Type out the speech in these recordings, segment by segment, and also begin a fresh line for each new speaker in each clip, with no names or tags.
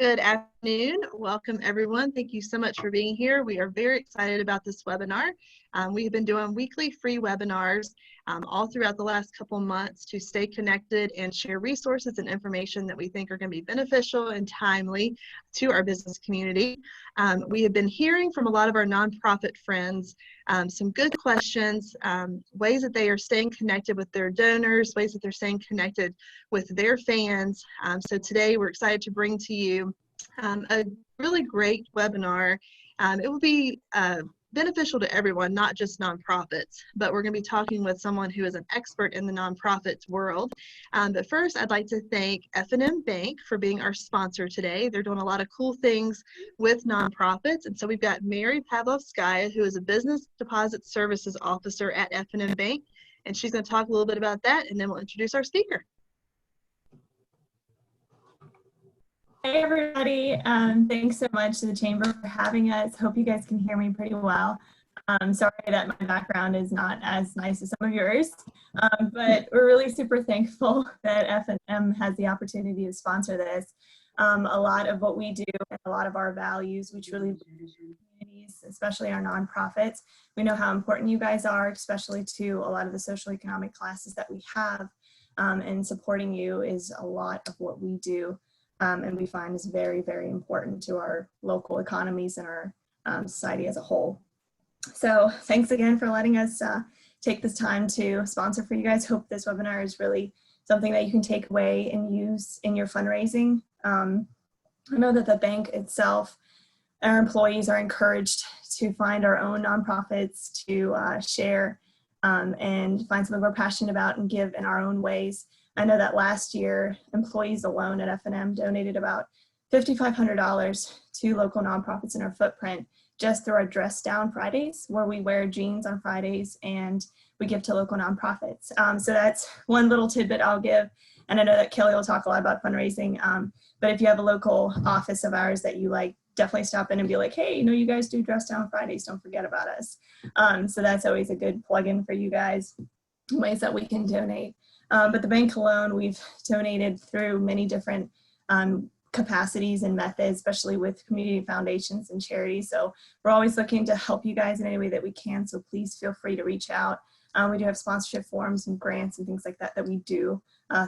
Good afternoon. Welcome, everyone. Thank you so much for being here. We are very excited about this webinar. We have been doing weekly free webinars all throughout the last couple months to stay connected and share resources and information that we think are going to be beneficial and timely to our business community. We have been hearing from a lot of our nonprofit friends some good questions, ways that they are staying connected with their donors, ways that they're staying connected with their fans. So today we're excited to bring to you a really great webinar. It will be beneficial to everyone, not just nonprofits, but we're going to be talking with someone who is an expert in the nonprofits world. But first, I'd like to thank F&M Bank for being our sponsor today. They're doing a lot of cool things with nonprofits, and so we've got Mary Pavlovskaya, who is a Business Deposit Services Officer at F&M Bank, and she's going to talk a little bit about that, and then we'll introduce our speaker.
Hey everybody, thanks so much to the Chamber for having us. Hope you guys can hear me pretty well. Sorry that my background is not as nice as some of yours, but we're really super thankful that F&M has the opportunity to sponsor this. A lot of what we do and a lot of our values, we truly believe in communities, especially our nonprofits. We know how important you guys are, especially to a lot of the social economic classes that we have, and supporting you is a lot of what we do. And we find is very, very important to our local economies and our society as a whole. So thanks again for letting us take this time to sponsor for you guys. Hope this webinar is really something that you can take away and use in your fundraising. I know that the bank itself, our employees are encouraged to find our own nonprofits to share and find something we're passionate about and give in our own ways. I know that last year, employees alone at F&M donated about $5,500 to local nonprofits in our footprint just through our Dress Down Fridays, where we wear jeans on Fridays and we give to local nonprofits. So that's one little tidbit I'll give. And I know that Kelly will talk a lot about fundraising, but if you have a local office of ours that you like, definitely stop in and be like, hey, you know, you guys do Dress Down Fridays, don't forget about us. So that's always a good plug-in for you guys, ways that we can donate. But the bank alone, we've donated through many different capacities and methods, especially with community foundations and charities. So we're always looking to help you guys in any way that we can. So please feel free to reach out. We do have sponsorship forms and grants and things like that that we do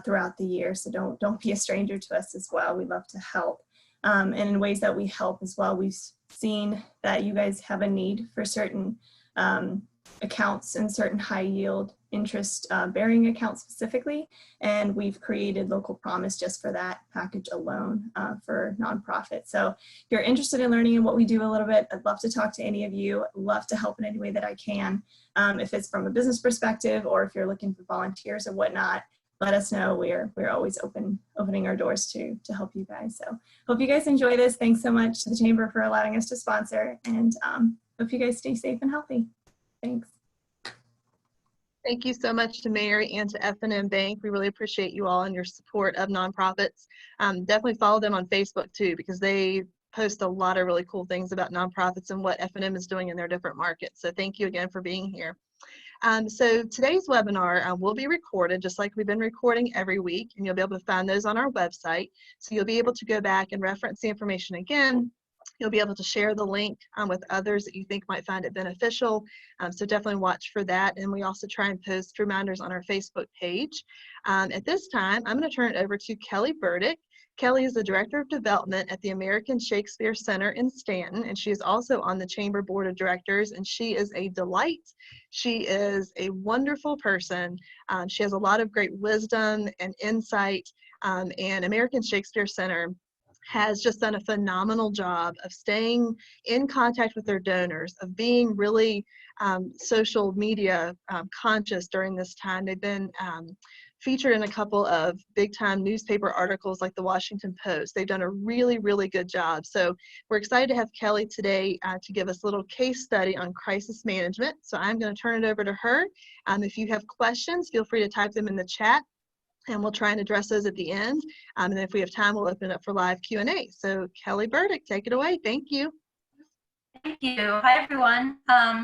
throughout the year. So don't be a stranger to us as well. We love to help. And in ways that we help as well, we've seen that you guys have a need for certain accounts and certain high yield interest bearing accounts specifically, and we've created Local Promise just for that package alone for nonprofits. So if you're interested in learning what we do a little bit, I'd love to talk to any of you. I'd love to help in any way that I can. If it's from a business perspective or if you're looking for volunteers or whatnot, let us know. We're always opening our doors to help you guys. So hope you guys enjoy this. Thanks so much to the Chamber for allowing us to sponsor, and hope you guys stay safe and healthy. Thanks.
Thank you so much to Mary and to F&M Bank. We really appreciate you all and your support of nonprofits. Definitely follow them on Facebook too, because they post a lot of really cool things about nonprofits and what F&M is doing in their different markets. So thank you again for being here. So today's webinar will be recorded just like we've been recording every week, and you'll be able to find those on our website. So you'll be able to go back and reference the information again. You'll be able to share the link with others that you think might find it beneficial. So definitely watch for that. And we also try and post reminders on our Facebook page. At this time, I'm going to turn it over to Kelly Burdick. Kelly is the Director of Development at the American Shakespeare Center in Stanton, and she is also on the Chamber Board of Directors, and she is a delight. She is a wonderful person. She has a lot of great wisdom and insight, and American Shakespeare Center has just done a phenomenal job of staying in contact with their donors, of being really social media conscious during this time. They've been featured in a couple of big-time newspaper articles like the Washington Post. They've done a really, really good job. So we're excited to have Kelly today to give us a little case study on crisis management. So I'm going to turn it over to her. If you have questions, feel free to type them in the chat, and we'll try and address those at the end. And if we have time, we'll open it up for live Q&A. So Kelly Burdick, take it away. Thank you.
Thank you. Hi, everyone.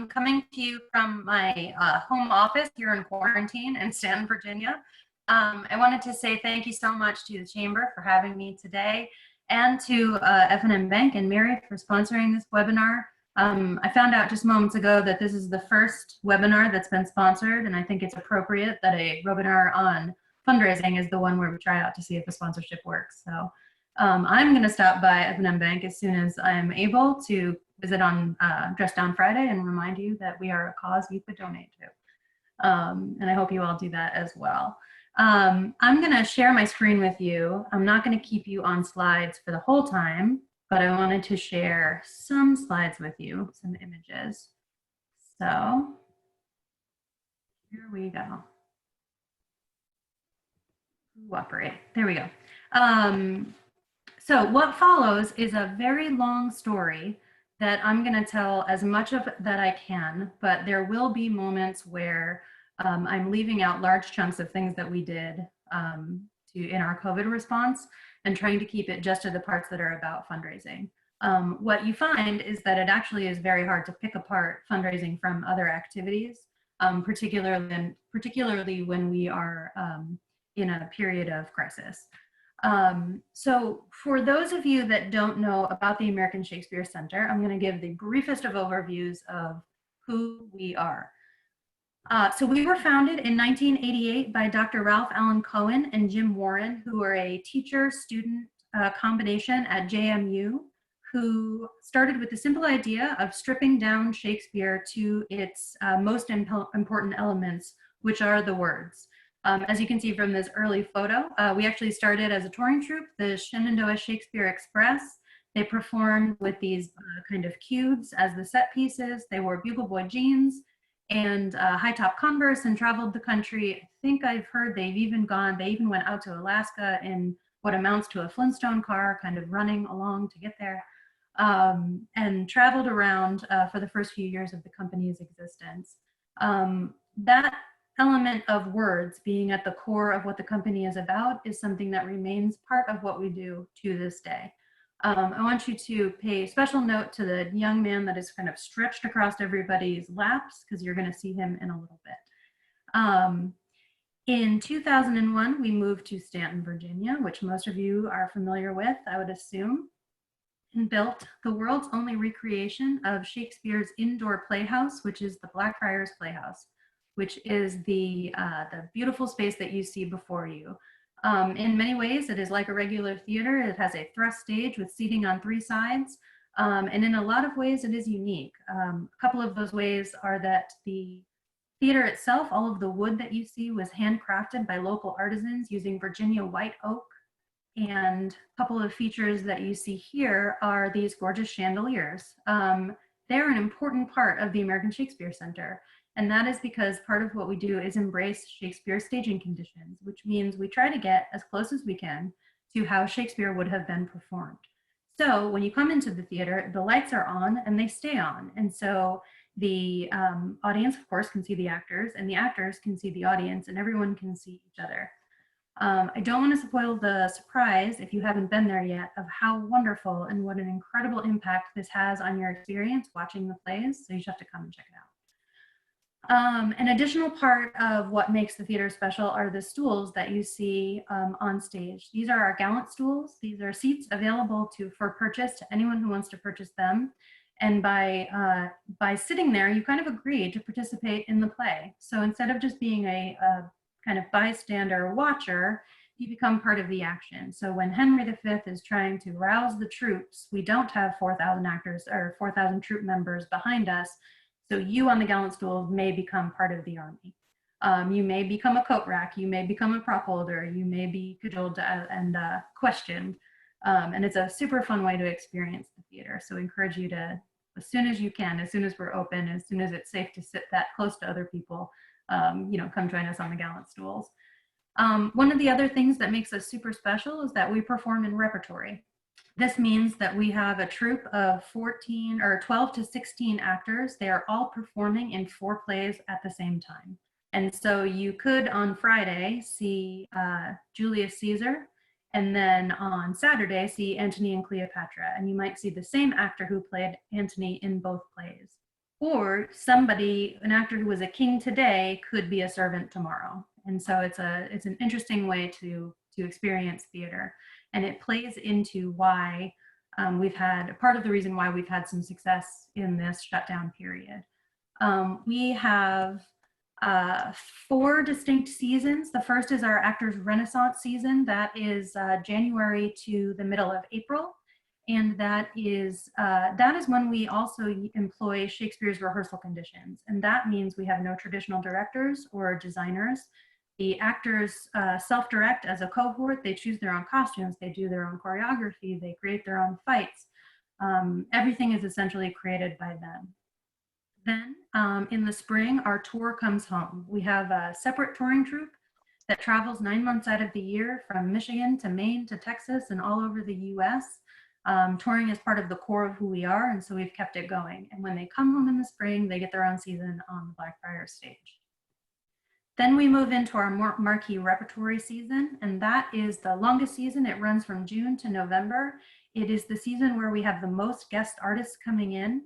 Coming to you from my home office here in quarantine in Stanton, Virginia. I wanted to say thank you so much to the Chamber for having me today and to F&M Bank and Mary for sponsoring this webinar. I found out just moments ago that this is the first webinar that's been sponsored, and I think it's appropriate that a webinar on fundraising is the one where we try out to see if the sponsorship works. So I'm going to stop by F&M Bank as soon as I'm able to visit on Dress Down Friday and remind you that we are a cause you could donate to. And I hope you all do that as well. I'm going to share my screen with you. I'm not going to keep you on slides for the whole time, but I wanted to share some slides with you, some images. So here we go. Cooperate. There we go. So what follows is a very long story that I'm going to tell as much of that I can, but there will be moments where I'm leaving out large chunks of things that we did in our COVID response and trying to keep it just to the parts that are about fundraising. What you find is that it actually is very hard to pick apart fundraising from other activities, particularly when we are in a period of crisis. So for those of you that don't know about the American Shakespeare Center, I'm going to give the briefest of overviews of who we are. So we were founded in 1988 by Dr. Ralph Allen Cohen and Jim Warren, who are a teacher-student combination at JMU, who started with the simple idea of stripping down Shakespeare to its most important elements, which are the words. As you can see from this early photo, we actually started as a touring troupe, the Shenandoah Shakespeare Express. They performed with these kind of cubes as the set pieces. They wore bugle boy jeans and high top Converse and traveled the country. I think I've heard they even went out to Alaska in what amounts to a Flintstone car, kind of running along to get there, and traveled around for the first few years of the company's existence. That element of words being at the core of what the company is about is something that remains part of what we do to this day. I want you to pay special note to the young man that is kind of stretched across everybody's laps, because you're going to see him in a little bit. In 2001, we moved to Stanton, Virginia, which most of you are familiar with, I would assume, and built the world's only recreation of Shakespeare's indoor playhouse, which is the Blackfriars Playhouse, which is the beautiful space that you see before you. In many ways, it is like a regular theater. It has a thrust stage with seating on 3 sides. And in a lot of ways, it is unique. A couple of those ways are that the theater itself, all of the wood that you see was handcrafted by local artisans using Virginia white oak. And a couple of features that you see here are these gorgeous chandeliers. They're an important part of the American Shakespeare Center. And that is because part of what we do is embrace Shakespeare's staging conditions, which means we try to get as close as we can to how Shakespeare would have been performed. So when you come into the theater, the lights are on and they stay on. And so the audience, of course, can see the actors, and the actors can see the audience, and everyone can see each other. I don't want to spoil the surprise, if you haven't been there yet, of how wonderful and what an incredible impact this has on your experience watching the plays. So you just have to come and check it out. An additional part of what makes the theater special are the stools that you see on stage. These are our gallant stools. These are seats available for purchase to anyone who wants to purchase them. And by sitting there, you kind of agree to participate in the play. So instead of just being a kind of bystander watcher, you become part of the action. So when Henry V is trying to rouse the troops, we don't have 4,000 actors or 4,000 troop members behind us. So you on the gallant stool may become part of the army. You may become a coat rack, you may become a prop holder, you may be cajoled and questioned. And it's a super fun way to experience the theater. So I encourage you to, as soon as you can, as soon as we're open, as soon as it's safe to sit that close to other people, come join us on the gallant stools. One of the other things that makes us super special is that we perform in repertory. This means that we have a troupe of 12 to 16 actors. They are all performing in 4 plays at the same time. And so you could on Friday see Julius Caesar, and then on Saturday see Antony and Cleopatra. And you might see the same actor who played Antony in both plays. Or an actor who was a king today could be a servant tomorrow. And so it's an interesting way to experience theater. And it plays into why part of the reason why we've had some success in this shutdown period. We have 4 distinct seasons. The first is our Actors Renaissance season. That is January to the middle of April. And that is when we also employ Shakespeare's rehearsal conditions. And that means we have no traditional directors or designers. The actors self-direct as a cohort. They choose their own costumes. They do their own choreography. They create their own fights. Everything is essentially created by them. Then in the spring, our tour comes home. We have a separate touring troupe that travels 9 months out of the year from Michigan to Maine to Texas and all over the US. Touring is part of the core of who we are, and so we've kept it going. And when they come home in the spring, they get their own season on the Blackfriars stage. Then we move into our marquee repertory season, and that is the longest season. It runs from June to November. It is the season where we have the most guest artists coming in.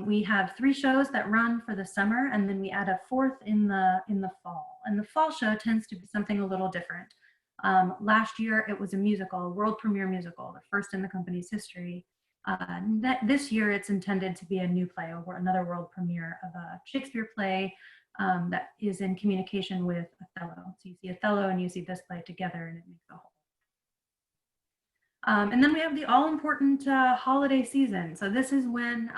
We have 3 shows that run for the summer, and then we add a 4th in the fall. And the fall show tends to be something a little different. Last year, it was a musical, a world premiere musical, the first in the company's history. This year, it's intended to be a new play, or another world premiere of a Shakespeare play that is in communication with Othello. So you see Othello and you see this play together, and it makes a whole. And then we have the all-important holiday season. So this is when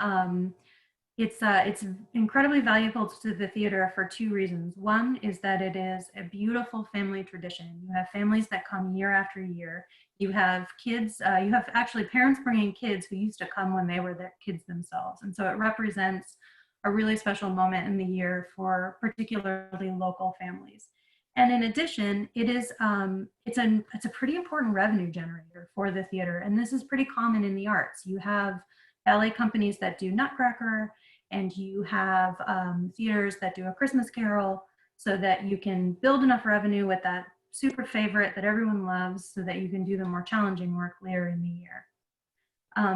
it's incredibly valuable to the theater for 2 reasons. One is that it is a beautiful family tradition. You have families that come year after year. You have kids, you have actually parents bringing kids who used to come when they were their kids themselves. And so it represents a really special moment in the year for particularly local families. And in addition, it's a pretty important revenue generator for the theater. And this is pretty common in the arts. You have ballet companies that do Nutcracker, and you have theaters that do A Christmas Carol, so that you can build enough revenue with that super favorite that everyone loves, so that you can do the more challenging work later in the year.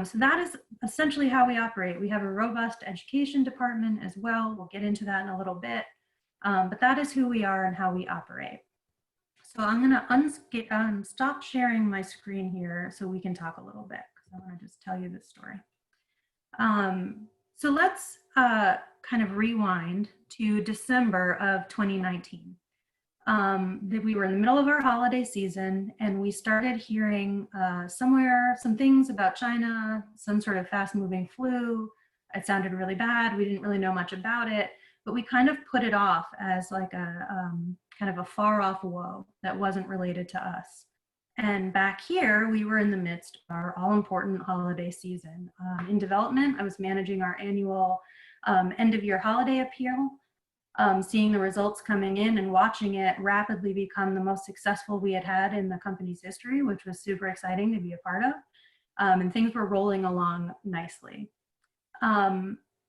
So that is essentially how we operate. We have a robust education department as well. We'll get into that in a little bit. But that is who we are and how we operate. So I'm going to stop sharing my screen here so we can talk a little bit, because I want to just tell you this story. So let's kind of rewind to December of 2019. We were in the middle of our holiday season, and we started hearing some things about China, some sort of fast-moving flu. It sounded really bad. We didn't really know much about it, but we kind of put it off as like a kind of a far-off woe that wasn't related to us. And back here, we were in the midst of our all-important holiday season. In development, I was managing our annual end-of-year holiday appeal, seeing the results coming in and watching it rapidly become the most successful we had had in the company's history, which was super exciting to be a part of. And things were rolling along nicely.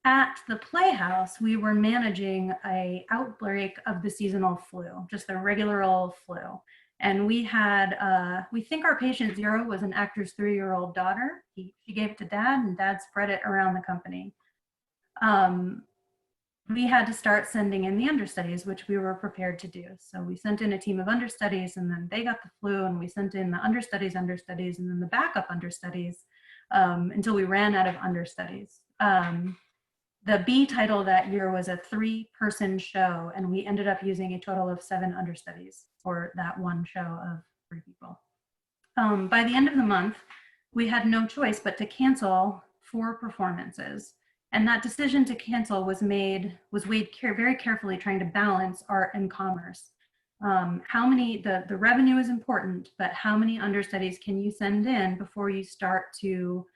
At the Playhouse, we were managing an outbreak of the seasonal flu, just the regular old flu. And we had, we think our patient 0 was an actor's 3-year-old daughter. She gave it to Dad, and Dad spread it around the company. We had to start sending in the understudies, which we were prepared to do. So we sent in a team of understudies, and then they got the flu, and we sent in the understudies, and then the backup understudies until we ran out of understudies. The B title that year was a 3-person show, and we ended up using a total of 7 understudies for that one show of 3 people. By the end of the month, we had no choice but to cancel 4 performances. And that decision to cancel was weighed very carefully, trying to balance art and commerce. The revenue is important, but how many understudies can you send in before you start to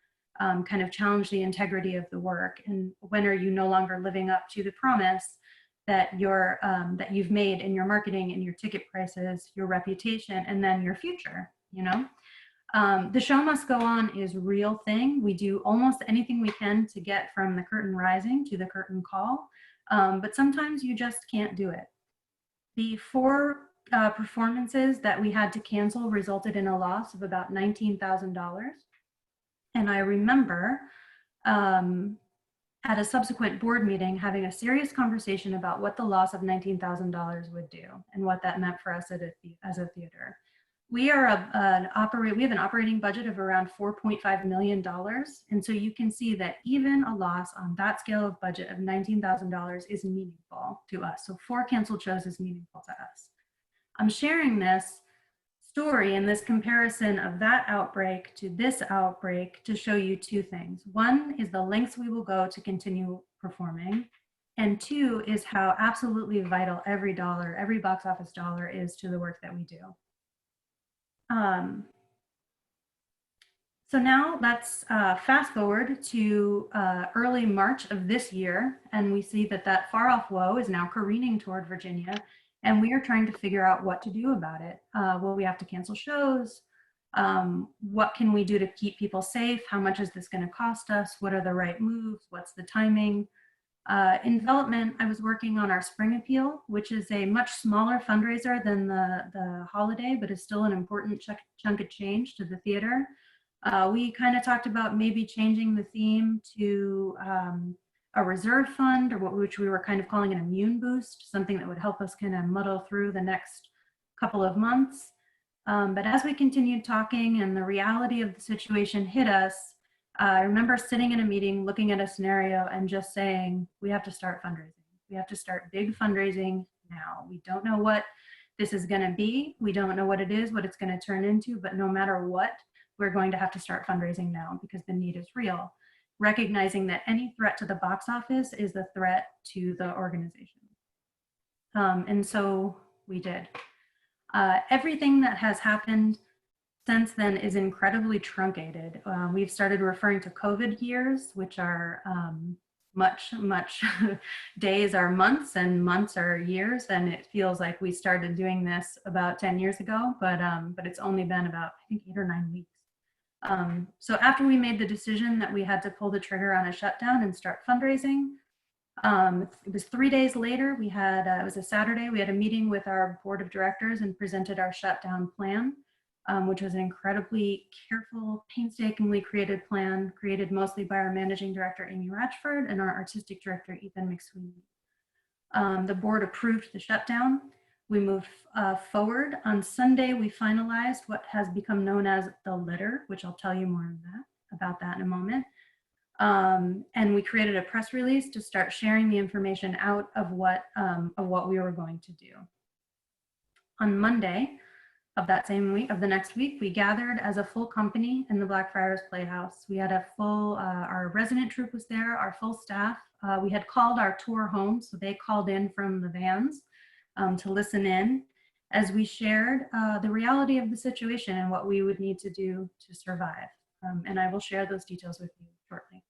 kind of challenge the integrity of the work? And when are you no longer living up to the promise that that you've made in your marketing and your ticket prices, your reputation, and then your future, you know? The show must go on is a real thing. We do almost anything we can to get from the curtain rising to the curtain call, but sometimes you just can't do it. The 4 performances that we had to cancel resulted in a loss of about $19,000. And I remember at a subsequent board meeting having a serious conversation about what the loss of $19,000 would do and what that meant for us as a theater. We are we have an operating budget of around $4.5 million. And so you can see that even a loss on that scale of budget of $19,000 is meaningful to us. So 4 canceled shows is meaningful to us. I'm sharing this story and this comparison of that outbreak to this outbreak to show you 2 things. One is the lengths we will go to continue performing. And 2 is how absolutely vital every dollar, every box office dollar is to the work that we do. So now let's fast forward to early March of this year, and we see that that far off woe is now careening toward Virginia, and we are trying to figure out what to do about it. Will we have to cancel shows? What can we do to keep people safe? How much is this going to cost us? What are the right moves? What's the timing? In development, I was working on our spring appeal, which is a much smaller fundraiser than the holiday, but is still an important chunk of change to the theater. We kind of talked about maybe changing the theme to a reserve fund, or which we were kind of calling an immune boost, something that would help us kind of muddle through the next couple of months. But as we continued talking and the reality of the situation hit us, I remember sitting in a meeting, looking at a scenario and just saying, we have to start fundraising. We have to start big fundraising now. We don't know what this is going to be. We don't know what it is, what it's going to turn into, but no matter what, we're going to have to start fundraising now because the need is real. Recognizing that any threat to the box office is a threat to the organization. And so we did. Everything that has happened since then is incredibly truncated. We've started referring to COVID years, which are much days are months and months are years. And it feels like we started doing this about 10 years ago, but it's only been about, I think, 8 or 9 weeks. So after we made the decision that we had to pull the trigger on a shutdown and start fundraising, it was 3 days later, we had, it was a Saturday, we had a meeting with our board of directors and presented our shutdown plan. Which was an incredibly careful, painstakingly created plan, created mostly by our managing director, Amy Ratchford, and our artistic director, Ethan McSweeney. The board approved the shutdown. We moved forward. On Sunday, we finalized what has become known as the letter, which I'll tell you more about that in a moment. And we created a press release to start sharing the information out of what we were going to do. On Monday, of that same week, of the next week, we gathered as a full company in the Blackfriars Playhouse. We had a full, our resident troupe was there, our full staff. We had called our tour home, so they called in from the vans to listen in as we shared the reality of the situation and what we would need to do to survive. And I will share those details with you shortly.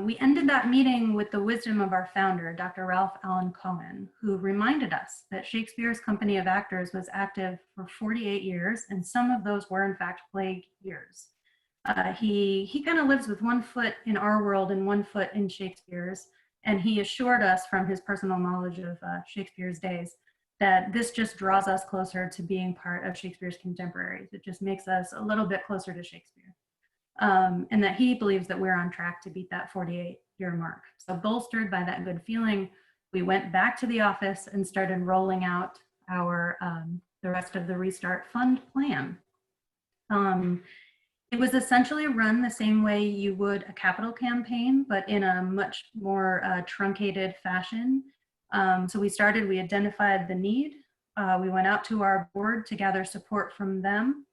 We ended that meeting with the wisdom of our founder, Dr. Ralph Allen Cohen, who reminded us that Shakespeare's company of actors was active for 48 years, and some of those were in fact plague years. He kind of lives with one foot in our world and one foot in Shakespeare's, and he assured us from his personal knowledge of Shakespeare's days that this just draws us closer to being part of Shakespeare's contemporaries. It just makes us a little bit closer to Shakespeare. And that he believes that we're on track to beat that 48-year mark. So bolstered by that good feeling, we went back to the office and started rolling out our the rest of the Restart Fund plan. It was essentially run the same way you would a capital campaign, but in a much more truncated fashion. So we identified the need. We went out to our board to gather support from them,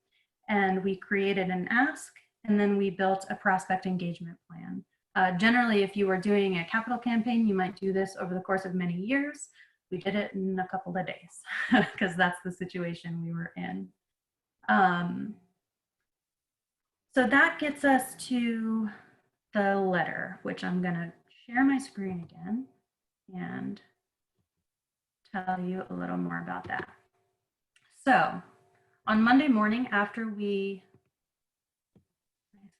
and we created an ask. And then we built a prospect engagement plan. Generally, if you were doing a capital campaign, you might do this over the course of many years. We did it in a couple of days because that's the situation we were in. So that gets us to the letter, which I'm gonna share my screen again and tell you a little more about that. So on Monday morning after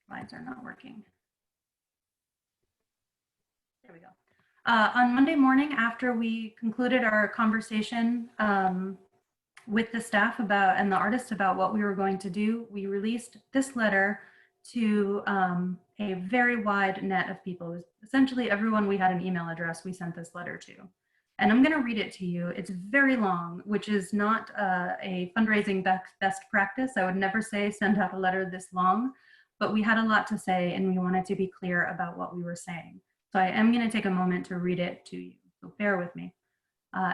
slides are not working. There we go. On Monday morning, after we concluded our conversation with the staff and the artists about what we were going to do, we released this letter to a very wide net of people. It was essentially everyone we had an email address we sent this letter to. And I'm going to read it to you. It's very long, which is not a fundraising best practice. I would never say send out a letter this long, but we had a lot to say and we wanted to be clear about what we were saying. So I am going to take a moment to read it to you. So bear with me.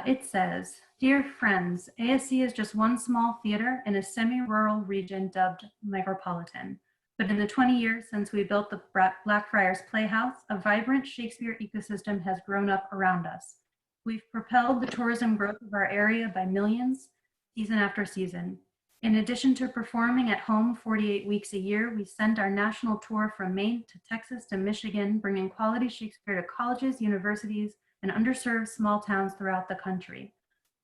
It says, "Dear friends, ASC is just one small theater in a semi-rural region dubbed micropolitan. But in the 20 years since we built the Blackfriars Playhouse, a vibrant Shakespeare ecosystem has grown up around us. We've propelled the tourism growth of our area by millions, season after season. In addition to performing at home 48 weeks a year, we sent our national tour from Maine to Texas to Michigan, bringing quality Shakespeare to colleges, universities, and underserved small towns throughout the country.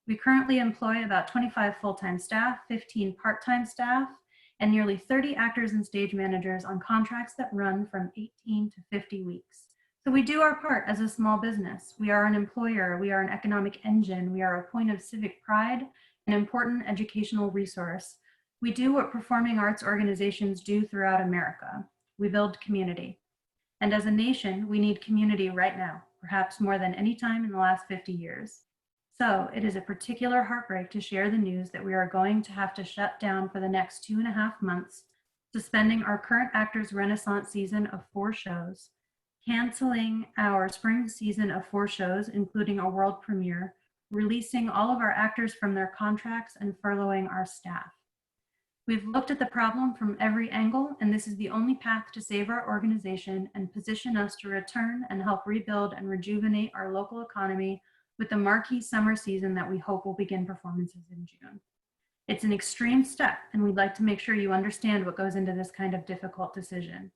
We currently employ about 25 full-time staff, 15 part-time staff, and nearly 30 actors and stage managers on contracts that run from 18 to 50 weeks. So we do our part as a small business. We are an employer, we are an economic engine, we are a point of civic pride, an important educational resource. We do what performing arts organizations do throughout America. We build community. And as a nation, we need community right now, perhaps more than any time in the last 50 years. So it is a particular heartbreak to share the news that we are going to have to shut down for the next 2.5 months, suspending our current Actors Renaissance season of 4 shows, canceling our spring season of 4 shows, including a world premiere, releasing all of our actors from their contracts, and furloughing our staff. We've looked at the problem from every angle, and this is the only path to save our organization and position us to return and help rebuild and rejuvenate our local economy with the marquee summer season that we hope will begin performances in June. It's an extreme step, and we'd like to make sure you understand what goes into this kind of difficult decision.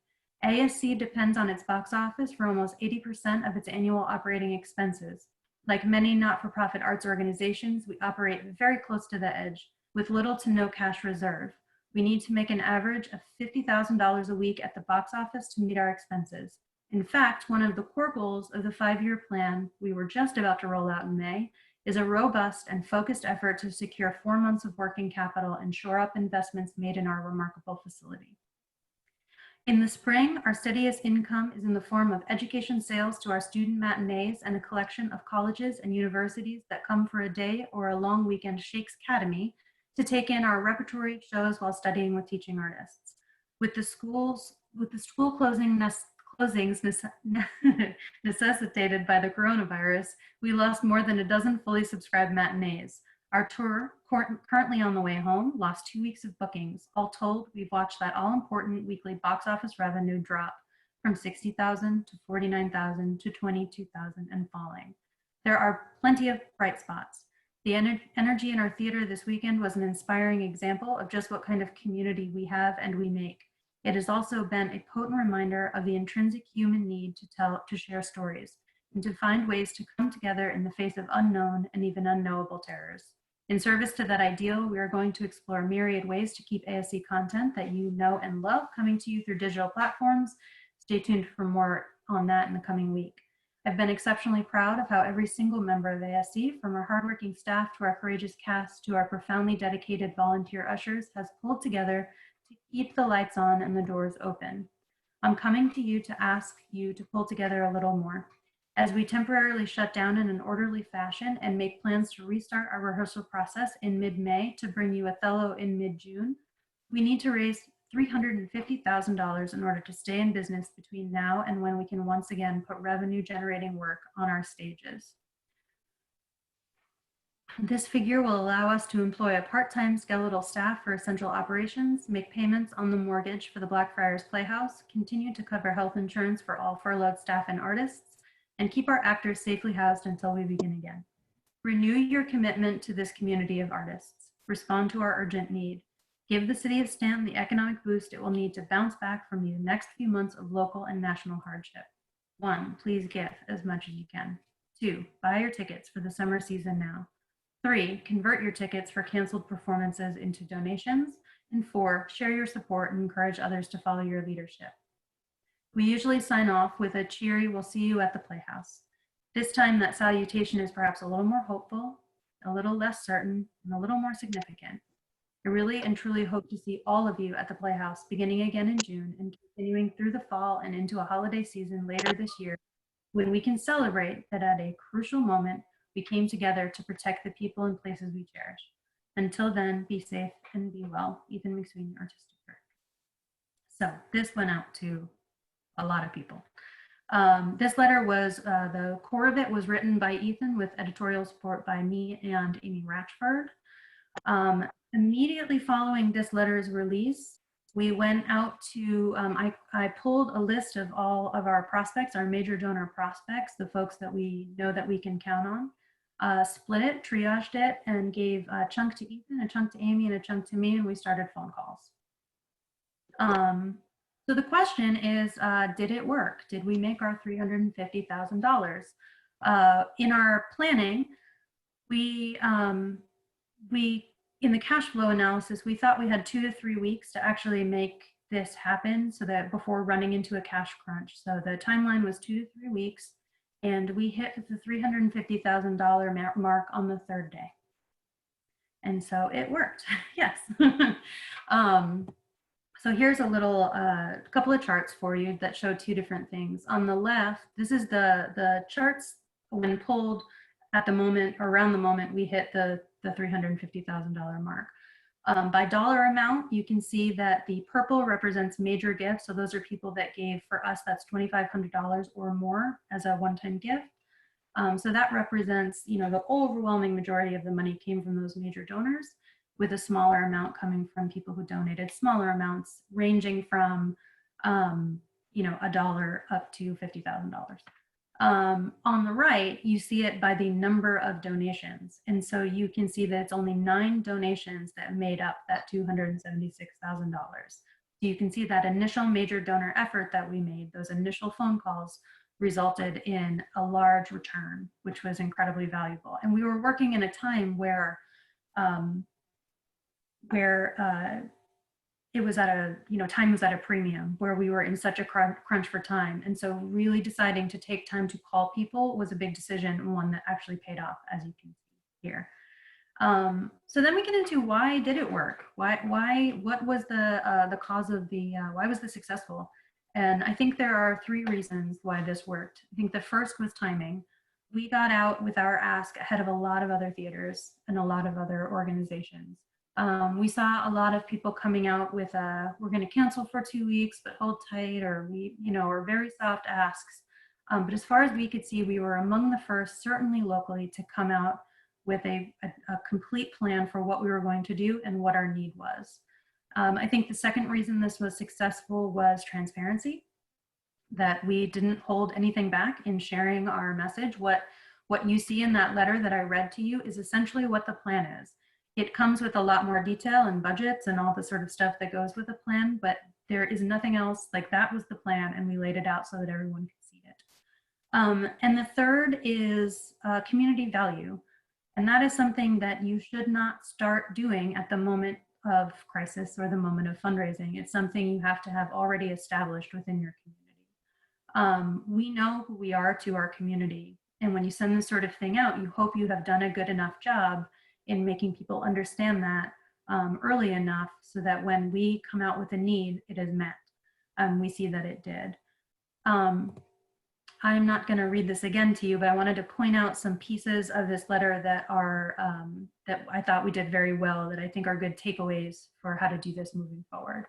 ASC depends on its box office for almost 80% of its annual operating expenses. Like many not-for-profit arts organizations, we operate very close to the edge with little to no cash reserve. We need to make an average of $50,000 a week at the box office to meet our expenses. In fact, one of the core goals of the 5-year plan we were just about to roll out in May is a robust and focused effort to secure 4 months of working capital and shore up investments made in our remarkable facility. In the spring, our steadiest income is in the form of education sales to our student matinees and a collection of colleges and universities that come for a day or a long weekend Shakes Academy to take in our repertory shows while studying with teaching artists. With the school closings necessitated by the coronavirus, we lost more than a dozen fully subscribed matinees. Our tour, currently on the way home, lost 2 weeks of bookings. All told, we've watched that all-important weekly box office revenue drop from 60,000 to 49,000 to 22,000 and falling. There are plenty of bright spots. The energy in our theater this weekend was an inspiring example of just what kind of community we have and we make. It has also been a potent reminder of the intrinsic human need to share stories and to find ways to come together in the face of unknown and even unknowable terrors. In service to that ideal, we are going to explore myriad ways to keep ASC content that you know and love coming to you through digital platforms. Stay tuned for more on that in the coming week. I've been exceptionally proud of how every single member of ASC, from our hardworking staff to our courageous cast to our profoundly dedicated volunteer ushers, has pulled together to keep the lights on and the doors open. I'm coming to you to ask you to pull together a little more. As we temporarily shut down in an orderly fashion and make plans to restart our rehearsal process in mid-May to bring you Othello in mid-June, we need to raise $350,000 in order to stay in business between now and when we can once again put revenue-generating work on our stages. This figure will allow us to employ a part-time skeletal staff for essential operations, make payments on the mortgage for the Blackfriars Playhouse, continue to cover health insurance for all furloughed staff and artists, and keep our actors safely housed until we begin again. Renew your commitment to this community of artists. Respond to our urgent need. Give the city of Stanton the economic boost it will need to bounce back from the next few months of local and national hardship. 1, please give as much as you can. 2, buy your tickets for the summer season now. 3, convert your tickets for canceled performances into donations. And 4, share your support and encourage others to follow your leadership. We usually sign off with a cheery, "We'll see you at the Playhouse." This time that salutation is perhaps a little more hopeful, a little less certain, and a little more significant. I really and truly hope to see all of you at the Playhouse beginning again in June and continuing through the fall and into a holiday season later this year, when we can celebrate that at a crucial moment, We came together to protect the people and places we cherish. Until then, be safe and be well. Ethan McSweeney, Artistic Director. So this went out to a lot of people. This letter was, the core of it was written by Ethan with editorial support by me and Amy Ratchford. Immediately following this letter's release, we went out to, I pulled a list of all of our prospects, our major donor prospects, the folks that we know that we can count on, split it, triaged it, and gave a chunk to Ethan, a chunk to Amy, and a chunk to me, and we started phone calls. So the question is, did it work? Did we make our $350,000? In our planning, we in the cash flow analysis, we thought we had 2 to 3 weeks to actually make this happen, so that before running into a cash crunch. So the timeline was 2 to 3 weeks, and we hit the $350,000 mark on the 3rd day. And so it worked, yes. So here's a little couple of charts for you that show 2 different things. On the left, this is the charts when pulled at the moment, or around the moment we hit the $350,000 mark. By dollar amount, you can see that the purple represents major gifts. So those are people that gave, for us, that's $2,500 or more as a one-time gift. So that represents, you know, the overwhelming majority of the money came from those major donors, with a smaller amount coming from people who donated smaller amounts, ranging from, you know, $1 up to $50,000. On the right, you see it by the number of donations. And so you can see that it's only 9 donations that made up that $276,000. So you can see that initial major donor effort that we made, those initial phone calls, resulted in a large return, which was incredibly valuable. And we were working in a time where it was at a, you know, time was at a premium, where we were in such a crunch for time. And so really deciding to take time to call people was a big decision, and one that actually paid off, as you can see here. So then we get into, why did it work? What was the cause of the, why was this successful? And I think there are 3 reasons why this worked. I think the first was timing. We got out with our ask ahead of a lot of other theaters and a lot of other organizations. We saw a lot of people coming out with we're going to cancel for 2 weeks, but hold tight, or we, you know, or very soft asks. But as far as we could see, we were among the first, certainly locally, to come out with a complete plan for what we were going to do and what our need was. I think the second reason this was successful was transparency, that we didn't hold anything back in sharing our message. What you see in that letter that I read to you is essentially what the plan is. It comes with a lot more detail and budgets and all the sort of stuff that goes with a plan, but there is nothing else. Like, that was the plan, and we laid it out so that everyone could see it. And the third is community value. And that is something that you should not start doing at the moment of crisis or the moment of fundraising. It's something you have to have already established within your community. We know who we are to our community. And when you send this sort of thing out, you hope you have done a good enough job in making people understand that early enough, so that when we come out with a need, it is met. We see that it did. I'm not going to read this again to you, but I wanted to point out some pieces of this letter that are that I thought we did very well, that I think are good takeaways for how to do this moving forward.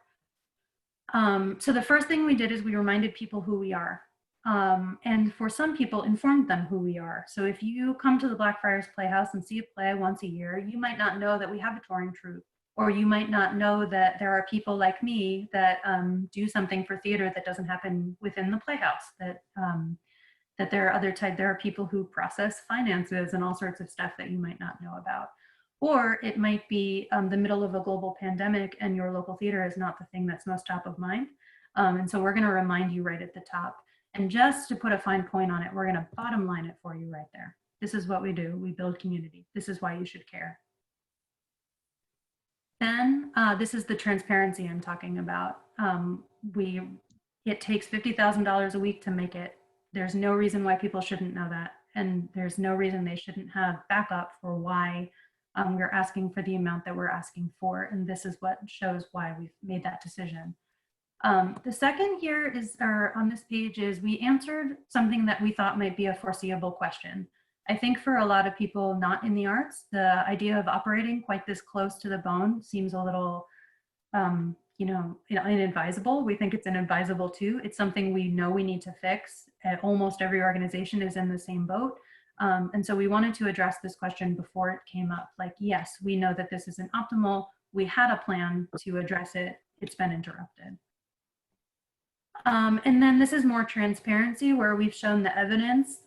So the first thing we did is we reminded people who we are. And for some people, informed them who we are. So if you come to the Blackfriars Playhouse and see a play once a year, you might not know that we have a touring troupe, or you might not know that there are people like me that do something for theater that doesn't happen within the Playhouse, that there are people who process finances and all sorts of stuff that you might not know about. Or it might be the middle of a global pandemic and your local theater is not the thing that's most top of mind. And so we're going to remind you right at the top. And just to put a fine point on it, we're going to bottom line it for you right there. This is what we do. We build community. This is why you should care. Then this is the transparency I'm talking about. It takes $50,000 a week to make it. There's no reason why people shouldn't know that. And there's no reason they shouldn't have backup for why we're asking for the amount that we're asking for. And this is what shows why we've made that decision. The second here is, or on this page, is we answered something that we thought might be a foreseeable question. I think for a lot of people not in the arts, the idea of operating quite this close to the bone seems a little, inadvisable. We think it's inadvisable too. It's something we know we need to fix. Almost every organization is in the same boat. And so we wanted to address this question before it came up. Like, yes, we know that this isn't optimal. We had a plan to address it. It's been interrupted. And then this is more transparency where we've shown the evidence.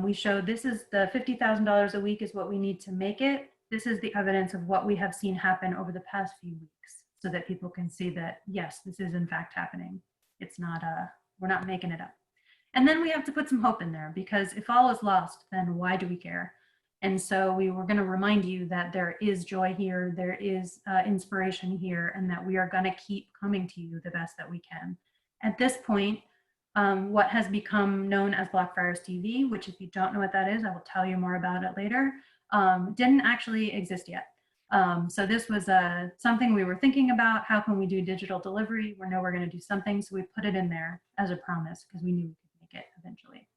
We show this is the $50,000 a week is what we need to make it. This is the evidence of what we have seen happen over the past few weeks so that people can see that, yes, this is in fact happening. It's not, we're not making it up. And then we have to put some hope in there because if all is lost, then why do we care? And so we were going to remind you that there is joy here, there is inspiration here, and that we are going to keep coming to you the best that we can. At this point, what has become known as Blackfriars TV, which if you don't know what that is, I will tell you more about it later, didn't actually exist yet. So this was something we were thinking about. How can we do digital delivery? We know we're going to do something, so we put it in there as a promise because we knew we could make it eventually.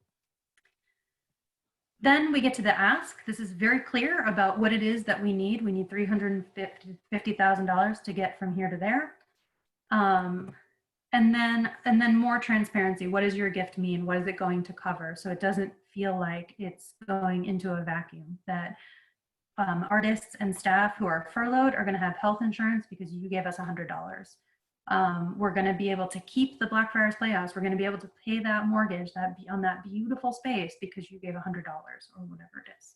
Then we get to the ask. This is very clear about what it is that we need. We need $350,000 to get from here to there. And then more transparency. What does your gift mean? What is it going to cover? So it doesn't feel like it's going into a vacuum, that artists and staff who are furloughed are going to have health insurance because you gave us $100. We're going to be able to keep the Blackfriars Playhouse. We're going to be able to pay that mortgage on that beautiful space because you gave $100 or whatever it is.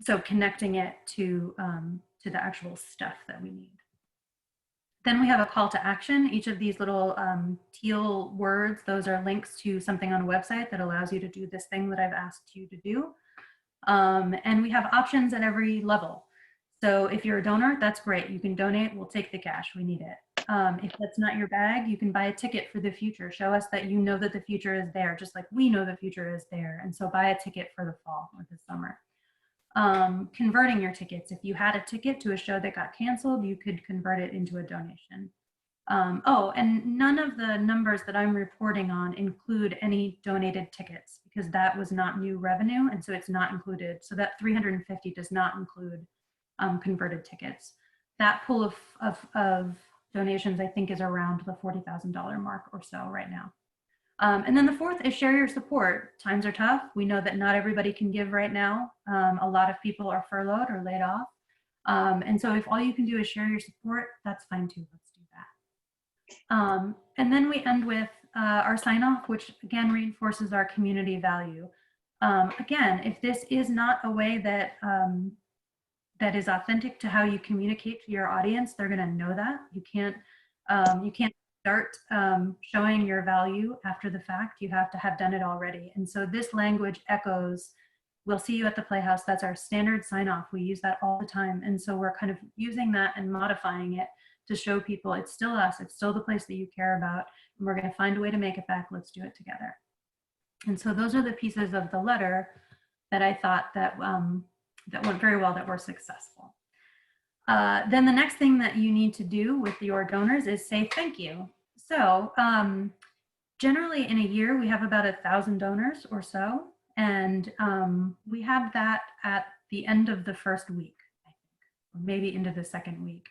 So connecting it to the actual stuff that we need. Then we have a call to action. Each of these little teal words, those are links to something on a website that allows you to do this thing that I've asked you to do. And we have options at every level. So if you're a donor, that's great. You can donate, we'll take the cash, we need it. If that's not your bag, you can buy a ticket for the future. Show us that you know that the future is there, just like we know the future is there. And so buy a ticket for the fall or the summer. Converting your tickets. If you had a ticket to a show that got canceled, you could convert it into a donation. And none of the numbers that I'm reporting on include any donated tickets because that was not new revenue, and so it's not included. So that 350 does not include converted tickets. That pool of donations, I think, is around the $40,000 mark or so right now. And then the fourth is share your support. Times are tough. We know that not everybody can give right now. A lot of people are furloughed or laid off. And so if all you can do is share your support, that's fine too. Let's do that. And then we end with our sign off, which again reinforces our community value. Again, if this is not a way that that is authentic to how you communicate to your audience, they're going to know that. You can't start showing your value after the fact. You have to have done it already. And so this language echoes, we'll see you at the Playhouse. That's our standard sign off. We use that all the time. And so we're kind of using that and modifying it to show people it's still us. It's still the place that you care about. And we're going to find a way to make it back. Let's do it together. And so those are the pieces of the letter that I thought that went very well, that were successful. Then the next thing that you need to do with your donors is say thank you. So generally in a year, we have about 1,000 donors or so. And we had that at the end of the first week, I think, or maybe into the second week,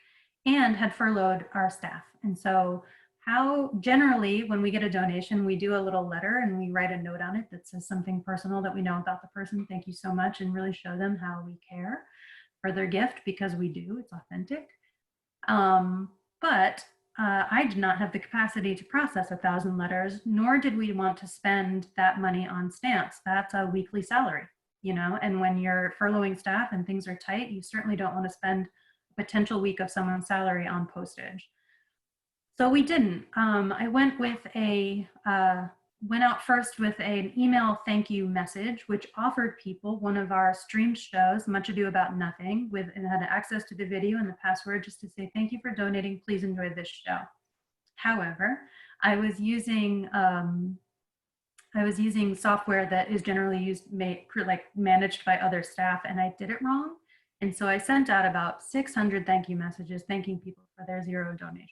and had furloughed our staff. And so how generally when we get a donation, we do a little letter and we write a note on it that says something personal that we know about the person. Thank you so much, and really show them how we care for their gift, because we do, it's authentic. But I did not have the capacity to process 1,000 letters, nor did we want to spend that money on stamps. That's a weekly salary, you know, and when you're furloughing staff and things are tight, you certainly don't want to spend a potential week of someone's salary on postage. So we didn't. I went out first with an email thank you message, which offered people one of our streamed shows, Much Ado About Nothing, and had access to the video and the password just to say, thank you for donating, please enjoy this show. However, I was using software that is generally managed by other staff, and I did it wrong. And so I sent out about 600 thank you messages thanking people for their 0 donation.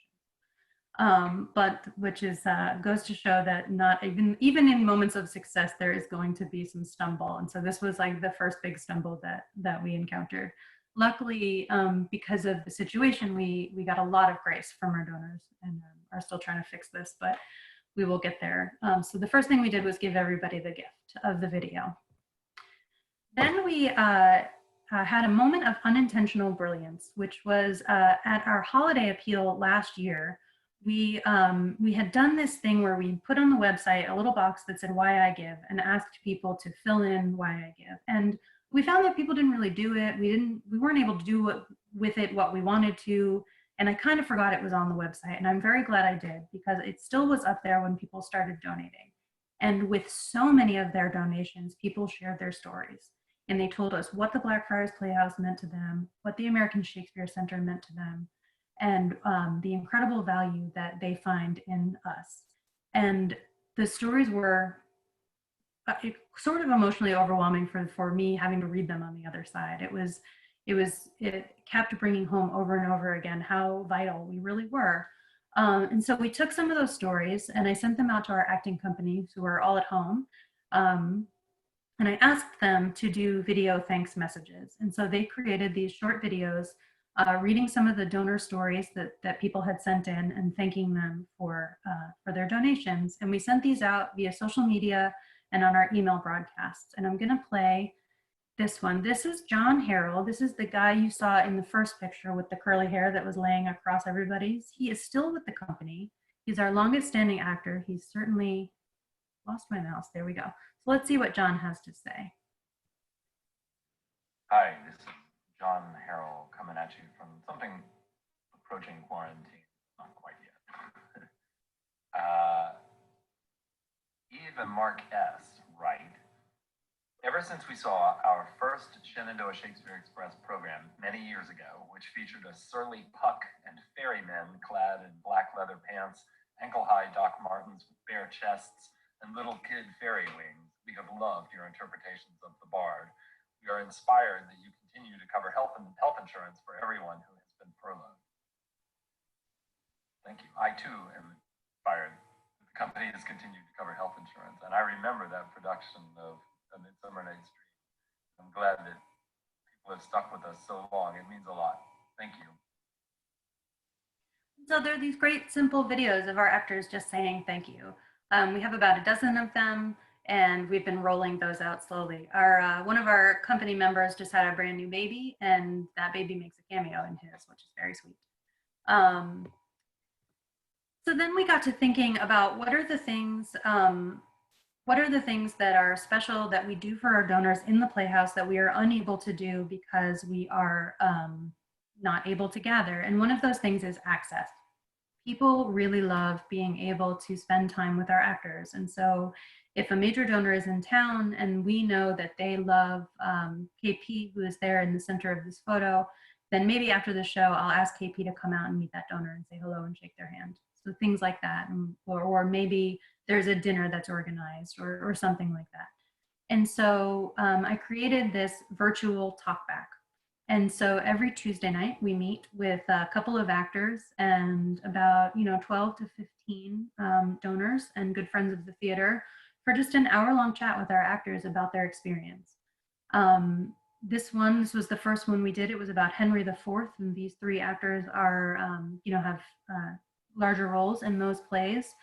but which is goes to show that not even in moments of success, there is going to be some stumble. And so this was like the first big stumble that we encountered. Luckily, because of the situation, we got a lot of grace from our donors, and are still trying to fix this, but we will get there. So the first thing we did was give everybody the gift of the video. Then we had a moment of unintentional brilliance, which was at our holiday appeal last year. We had done this thing where we put on the website a little box that said why I give, and asked people to fill in why I give. And we found that people didn't really do it. We weren't able to do with it what we wanted to. And I kind of forgot it was on the website. And I'm very glad I did, because it still was up there when people started donating. And with so many of their donations, people shared their stories. And they told us what the Blackfriars Playhouse meant to them, what the American Shakespeare Center meant to them, and the incredible value that they find in us. And the stories were sort of emotionally overwhelming for me, having to read them on the other side. It kept bringing home over and over again how vital we really were. And so we took some of those stories and I sent them out to our acting companies who are all at home. And I asked them to do video thanks messages. And so they created these short videos reading some of the donor stories that people had sent in and thanking them for their donations. And we sent these out via social media and on our email broadcasts. And I'm gonna play this one. This is John Harrell. This is the guy you saw in the first picture with the curly hair that was laying across everybody's. He is still with the company. He's our longest standing actor. He's certainly lost my mouse. There we go. So let's see what John has to say.
Hi, this is John Harrell coming at you from something approaching quarantine. Not quite yet. Eve and Mark S. write, ever since we saw our first Shenandoah Shakespeare Express program many years ago, which featured a surly Puck and ferrymen clad in black leather pants, ankle-high Doc Martens with bare chests, and little kid fairy wings, we have loved your interpretations of the Bard. We are inspired that you continue to cover health insurance for everyone who has been furloughed. Thank you. I too am inspired that the company has continued to cover health insurance, and I remember that production of A Midsummer Night's Dream. I'm glad that people have stuck with us so long. It means a lot. Thank you.
So there are these great simple videos of our actors just saying thank you. We have about a dozen of them, and we've been rolling those out slowly. One of our company members just had a brand new baby, and that baby makes a cameo in his, which is very sweet. So then we got to thinking about what are the things that are special that we do for our donors in the Playhouse that we are unable to do because we are not able to gather. And one of those things is access. People really love being able to spend time with our actors. And so if a major donor is in town and we know that they love KP, who is there in the center of this photo, then maybe after the show, I'll ask KP to come out and meet that donor and say hello and shake their hand. So things like that, or maybe there's a dinner that's organized or something like that. And so I created this virtual Talkback. And so every Tuesday night we meet with a couple of actors and about 12 to 15 donors and good friends of the theater for just an hour-long chat with our actors about their experience. This was the first one we did. It was about Henry IV, and these three actors are have larger roles in those plays.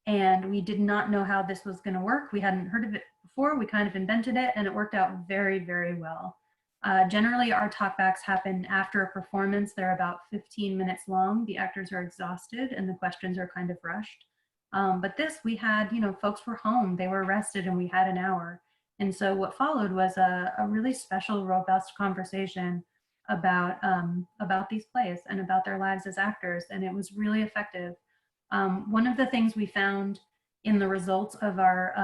And we did not know how this was going to work. We hadn't heard of it before. We kind of invented it, and it worked out very, very well. Generally, our talkbacks happen after a performance. They're about 15 minutes long. The actors are exhausted, and the questions are kind of rushed. But this, we had, folks were home. They were rested, and we had an hour. And so what followed was a really special, robust conversation about these plays and about their lives as actors, and it was really effective. One of the things we found in the results of our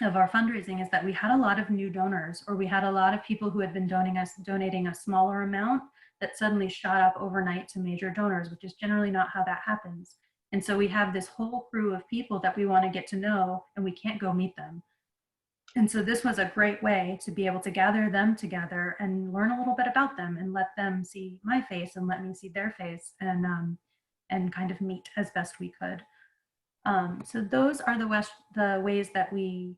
fundraising is that we had a lot of new donors, or we had a lot of people who had been donating a smaller amount that suddenly shot up overnight to major donors, which is generally not how that happens. And so we have this whole crew of people that we want to get to know, and we can't go meet them. And so this was a great way to be able to gather them together and learn a little bit about them and let them see my face and let me see their face. and kind of meet as best we could. So those are the ways that we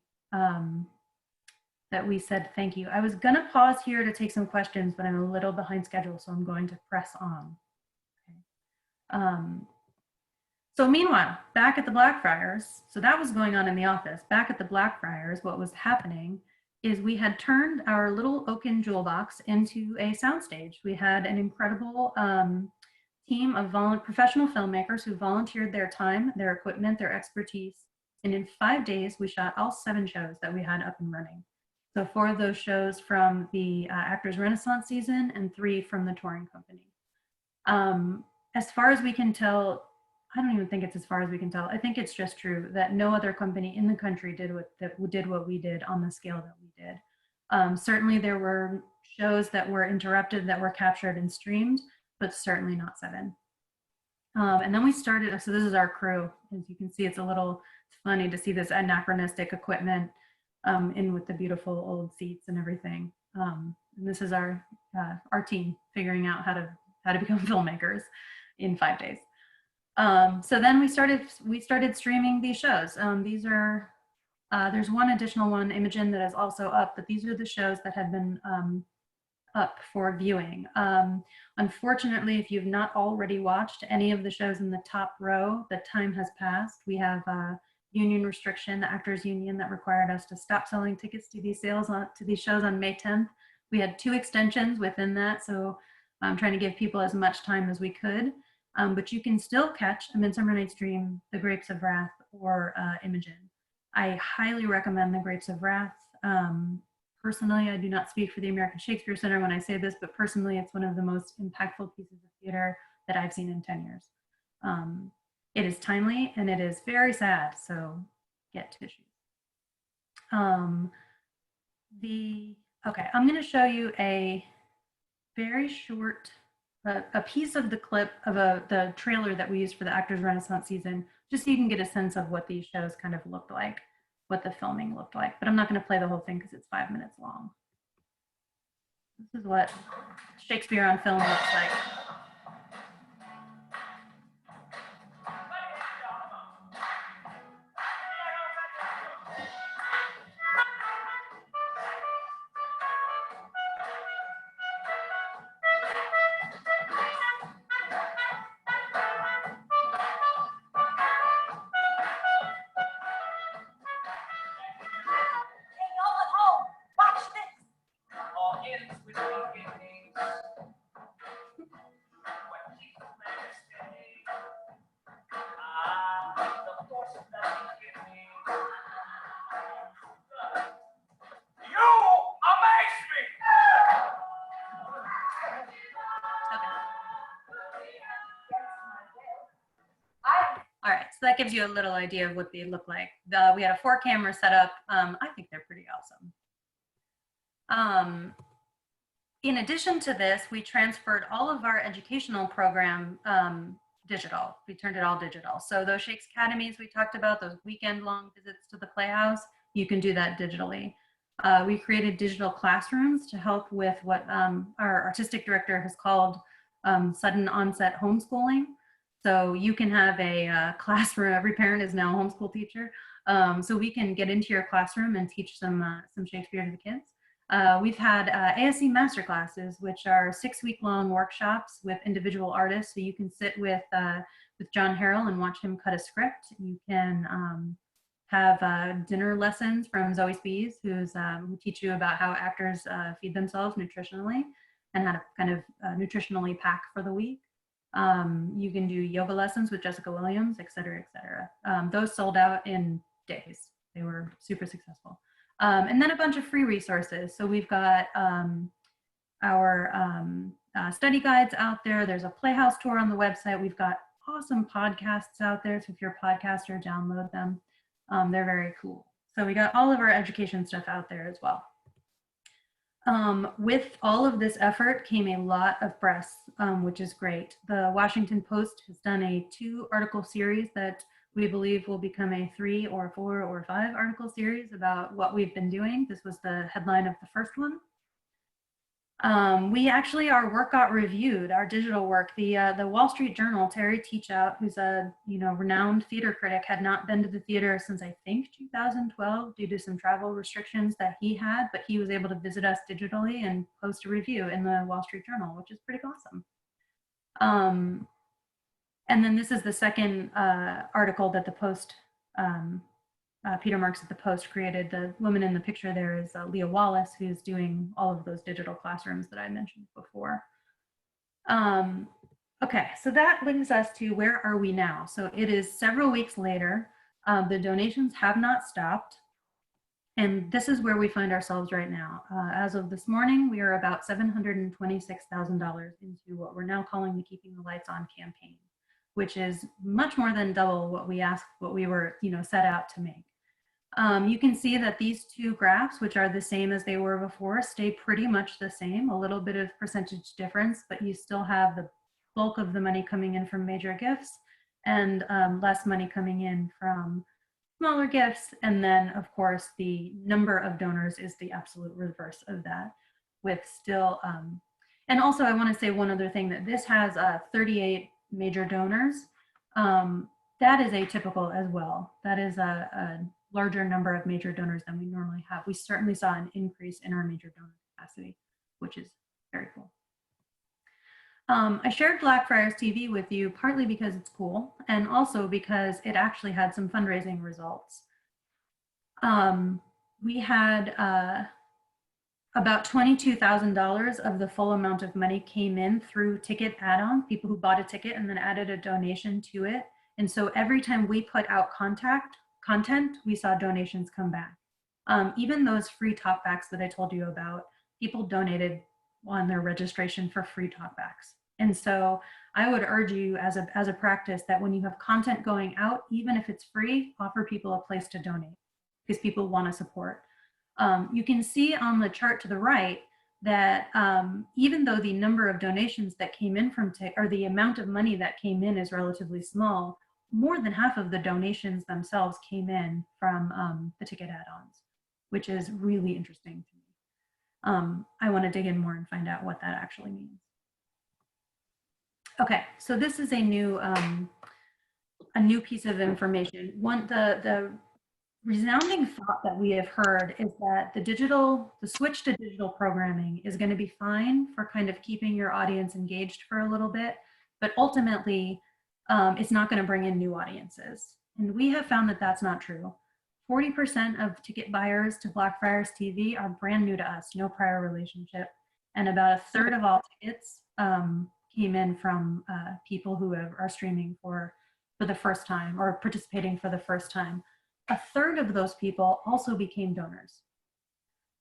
said thank you. I was gonna pause here to take some questions, but I'm a little behind schedule, so I'm going to press on. Okay. So meanwhile, back at the Blackfriars, so that was going on in the office. Back at the Blackfriars, what was happening is we had turned our little oaken jewel box into a soundstage. We had an incredible team of professional filmmakers who volunteered their time, their equipment, their expertise. And in 5 days, we shot all 7 shows that we had up and running. So 4 of those shows from the Actors Renaissance season and 3 from the touring company. As far as we can tell, I don't even think it's as far as we can tell. I think it's just true that no other company in the country did what we did on the scale that we did. Certainly there were shows that were interrupted, that were captured and streamed, but certainly not 7. And then we started, so this is our crew. As you can see, it's funny to see this anachronistic equipment in with the beautiful old seats and everything. And this is our team figuring out how to become filmmakers in 5 days. So then we started streaming these shows. These are, there's one additional one, Imogen, that is also up, but these are the shows that have been up for viewing. Unfortunately, if you've not already watched any of the shows in the top row, the time has passed. We have a union restriction, the Actors Union, that required us to stop selling tickets to these shows on May 10th. We had 2 extensions within that, so I'm trying to give people as much time as we could. But you can still catch A Midsummer Night's Dream, The Grapes of Wrath, or Imogen. I highly recommend The Grapes of Wrath. Personally, I do not speak for the American Shakespeare Center when I say this, but personally, it's one of the most impactful pieces of theater that I've seen in 10 years. It is timely and it is very sad, so get tissues. Okay, I'm going to show you a very short a piece of the clip of the trailer that we used for the Actors Renaissance season, just so you can get a sense of what these shows kind of looked like, what the filming looked like. But I'm not going to play the whole thing because it's 5 minutes long. This is what Shakespeare on film looks like. All right, so that gives you a little idea of what they look like. We had a 4-camera setup. I think they're pretty awesome. In addition to this, we transferred all of our educational program digital. We turned it all digital. So those Shakes Academies we talked about, those weekend-long visits to the Playhouse, you can do that digitally. We created digital classrooms to help with what our artistic director has called sudden onset homeschooling. So you can have a classroom, every parent is now a homeschool teacher. So we can get into your classroom and teach some Shakespeare to the kids. We've had ASE masterclasses, which are 6-week-long workshops with individual artists. So you can sit with John Harrell and watch him cut a script. You can have dinner lessons from Zoe Spees, who teach you about how actors feed themselves nutritionally and how to kind of nutritionally pack for the week. You can do yoga lessons with Jessica Williams, et cetera, et cetera. Those sold out in days. They were super successful. And then a bunch of free resources. So we've got our study guides out there. There's a Playhouse tour on the website. We've got awesome podcasts out there. So if you're a podcaster, download them. They're very cool. So we got all of our education stuff out there as well. With all of this effort came a lot of press, which is great. The Washington Post has done a 2-article series that we believe will become a 3 or 4 or 5 article series about what we've been doing. This was the headline of the first one. Our work got reviewed, our digital work. The Wall Street Journal, Terry Teachout, who's a renowned theater critic, had not been to the theater since I think 2012 due to some travel restrictions that he had, but he was able to visit us digitally and post a review in the Wall Street Journal, which is pretty awesome. And then this is the second article that the Post, Peter Marks at the Post created. The woman in the picture there is Leah Wallace, who's doing all of those digital classrooms that I mentioned before. Okay, so that brings us to where are we now? So it is several weeks later. The donations have not stopped. And this is where we find ourselves right now. As of this morning, we are about $726,000 into what we're now calling the Keeping the Lights On campaign, which is much more than double what we were set out to make. You can see that these two graphs, which are the same as they were before, stay pretty much the same, a little bit of percentage difference, but you still have the bulk of the money coming in from major gifts and less money coming in from smaller gifts. And then, of course, the number of donors is the absolute reverse of that, with still, and also I want to say one other thing, that this has 38 major donors. That is atypical as well. That is a larger number of major donors than we normally have. We certainly saw an increase in our major donor capacity, which is very cool. I shared Blackfriars TV with you partly because it's cool and also because it actually had some fundraising results. We had about $22,000 of the full amount of money came in through ticket add-on, people who bought a ticket and then added a donation to it. And so every time we put out content, we saw donations come back. Even those free talkbacks that I told you about, people donated on their registration for free talkbacks. And so I would urge you as a practice that when you have content going out, even if it's free, offer people a place to donate because people want to support. You can see on the chart to the right that even though the number of donations that came in or the amount of money that came in is relatively small, more than half of the donations themselves came in from the ticket add-ons, which is really interesting to me. I want to dig in more and find out what that actually means. Okay, so this is a new piece of information. The resounding thought that we have heard is that the switch to digital programming is going to be fine for kind of keeping your audience engaged for a little bit, but ultimately it's not going to bring in new audiences. And we have found that that's not true. 40% of ticket buyers to Blackfriars TV are brand new to us, no prior relationship. And about a third of all tickets came in from people who are streaming for the first time or participating for the first time. A third of those people also became donors,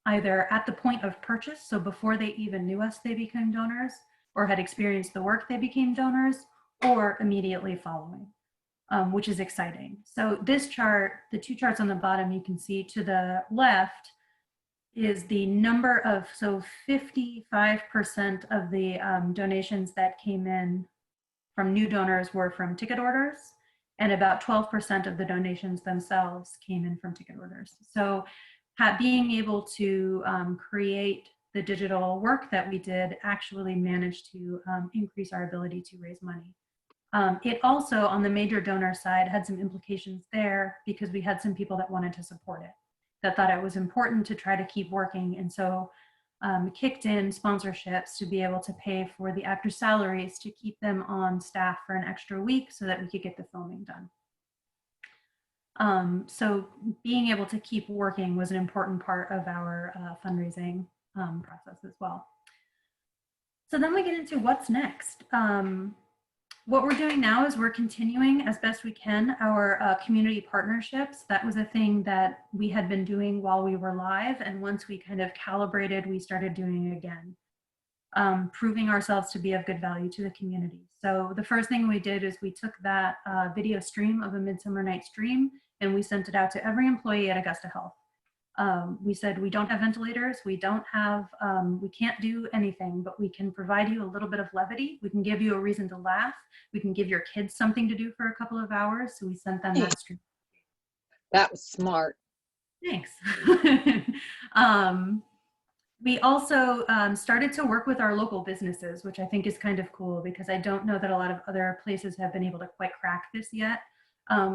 either at the point of purchase, so before they even knew us, they became donors, or had experienced the work, they became donors, or immediately following, which is exciting. So this chart, the two charts on the bottom, you can see to the left is the number of, so 55% of the donations that came in from new donors were from ticket orders, and about 12% of the donations themselves came in from ticket orders. So being able to create the digital work that we did actually managed to increase our ability to raise money. It also, on the major donor side, had some implications there because we had some people that wanted to support it, that thought it was important to try to keep working. And so kicked in sponsorships to be able to pay for the actors' salaries to keep them on staff for an extra week so that we could get the filming done. So being able to keep working was an important part of our fundraising process as well. So then we get into what's next. What we're doing now is we're continuing as best we can our community partnerships. That was a thing that we had been doing while we were live, and once we kind of calibrated, we started doing it again, proving ourselves to be of good value to the community. So the first thing we did is we took that video stream of A Midsummer Night's Dream and we sent it out to every employee at Augusta Health. We said, we don't have ventilators, we can't do anything, but we can provide you a little bit of levity. We can give you a reason to laugh. We can give your kids something to do for a couple of hours. So we sent them that stream.
That was smart.
Thanks. We also started to work with our local businesses, which I think is kind of cool because I don't know that a lot of other places have been able to quite crack this yet.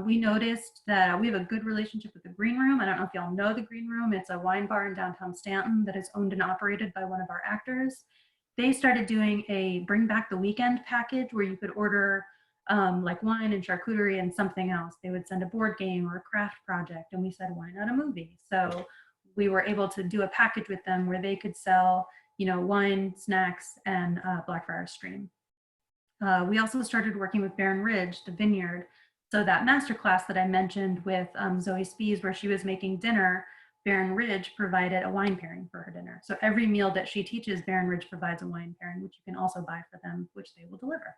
We noticed that we have a good relationship with the Green Room. I don't know if y'all know the Green Room. It's a wine bar in downtown Stanton that is owned and operated by one of our actors. They started doing a Bring Back the Weekend package where you could order like wine and charcuterie and something else. They would send a board game or a craft project, and we said, why not a movie? So we were able to do a package with them where they could sell, wine, snacks, and Blackfriars stream. We also started working with Barren Ridge, the vineyard. So that masterclass that I mentioned with Zoe Spies, where she was making dinner, Barren Ridge provided a wine pairing for her dinner. So every meal that she teaches, Barren Ridge provides a wine pairing, which you can also buy for them, which they will deliver.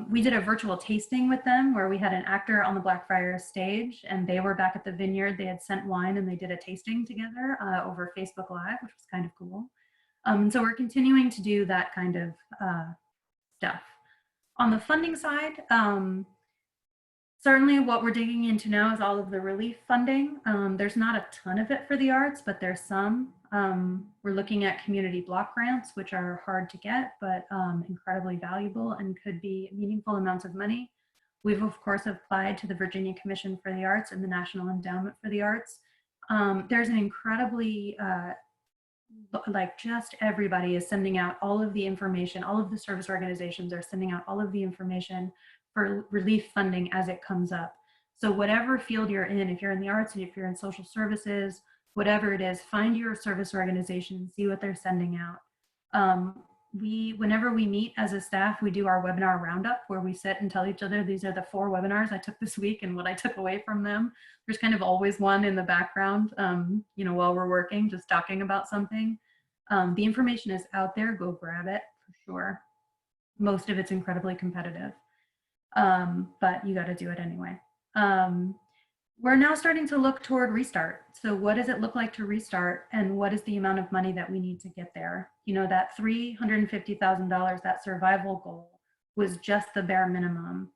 We did a virtual tasting with them where we had an actor on the Blackfriars stage and they were back at the vineyard. They had sent wine and they did a tasting together over Facebook Live, which was kind of cool. So we're continuing to do that kind of stuff. On the funding side, certainly what we're digging into now is all of the relief funding. There's not a ton of it for the arts, but there's some. We're looking at community block grants, which are hard to get, but incredibly valuable and could be meaningful amounts of money. We've of course applied to the Virginia Commission for the Arts and the National Endowment for the Arts. There's an incredibly, just everybody is sending out all of the information, all of the service organizations are sending out all of the information for relief funding as it comes up. So whatever field you're in, if you're in the arts, if you're in social services, whatever it is, find your service organization and see what they're sending out. Whenever we meet as a staff, we do our webinar roundup where we sit and tell each other, these are the 4 webinars I took this week and what I took away from them. There's kind of always one in the background, while we're working, just talking about something. The information is out there, go grab it for sure. Most of it's incredibly competitive. But you got to do it anyway. We're now starting to look toward restart. So what does it look like to restart and what is the amount of money that we need to get there? That $350,000, that survival goal was just the bare minimum.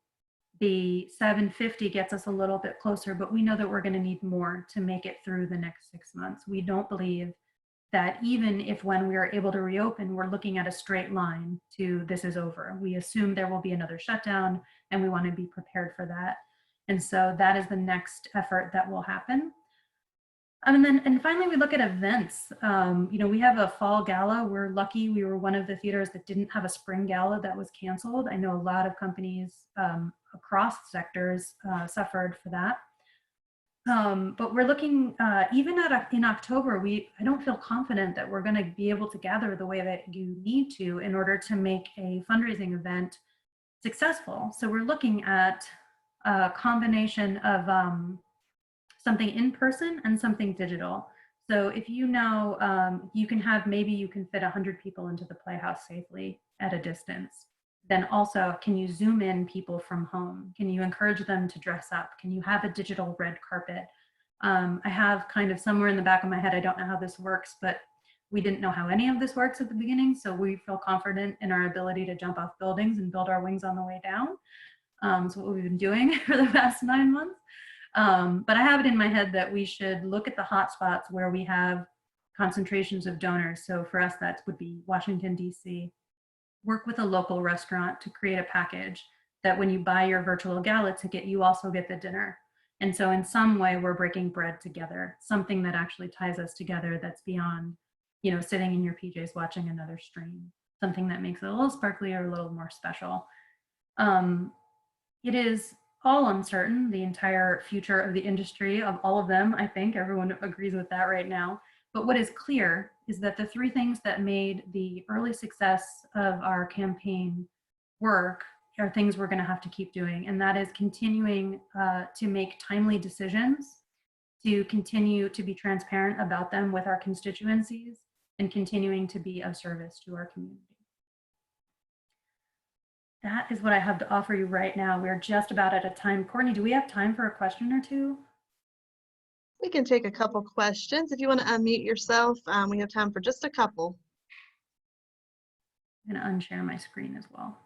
The 750 gets us a little bit closer, but we know that we're going to need more to make it through the next 6 months. We don't believe that even if when we are able to reopen, we're looking at a straight line to this is over. We assume there will be another shutdown and we want to be prepared for that. And so that is the next effort that will happen. And finally, we look at events. We have a fall gala. We're lucky we were one of the theaters that didn't have a spring gala that was canceled. I know a lot of companies across sectors suffered for that. But we're looking, even in October, I don't feel confident that we're going to be able to gather the way that you need to in order to make a fundraising event successful. So we're looking at a combination of something in person and something digital. So if you can fit 100 people into the Playhouse safely at a distance, then also, can you zoom in people from home? Can you encourage them to dress up? Can you have a digital red carpet? I have kind of somewhere in the back of my head, I don't know how this works, but we didn't know how any of this works at the beginning. So we feel confident in our ability to jump off buildings and build our wings on the way down. So what we've been doing for the past 9 months. But I have it in my head that we should look at the hotspots where we have concentrations of donors. So for us, that would be Washington, DC. Work with a local restaurant to create a package that when you buy your virtual gala ticket, you also get the dinner. And so in some way, we're breaking bread together, something that actually ties us together that's beyond, sitting in your PJs watching another stream, something that makes it a little sparklier, a little more special. It is all uncertain, the entire future of the industry, of all of them. I think everyone agrees with that right now. But what is clear is that the 3 things that made the early success of our campaign work are things we're going to have to keep doing. And that is continuing to make timely decisions, to continue to be transparent about them with our constituencies, and continuing to be of service to our community. That is what I have to offer you right now. We're just about at a time. Courtney, do we have time for a question or two?
We can take a couple questions. If you want to unmute yourself, we have time for just a couple.
I'm going to unshare my screen as well.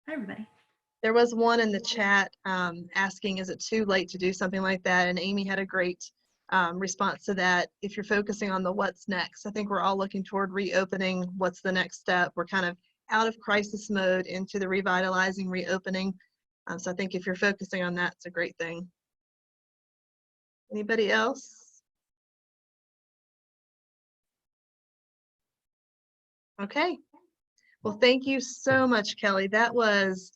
Hi, everybody.
There was one in the chat asking, is it too late to do something like that? And Amy had a great response to that. If you're focusing on the what's next, I think we're all looking toward reopening. What's the next step? We're kind of out of crisis mode into the revitalizing, reopening. So I think if you're focusing on that, it's a great thing. Anybody else? Okay. Well, thank you so much, Kelly. That was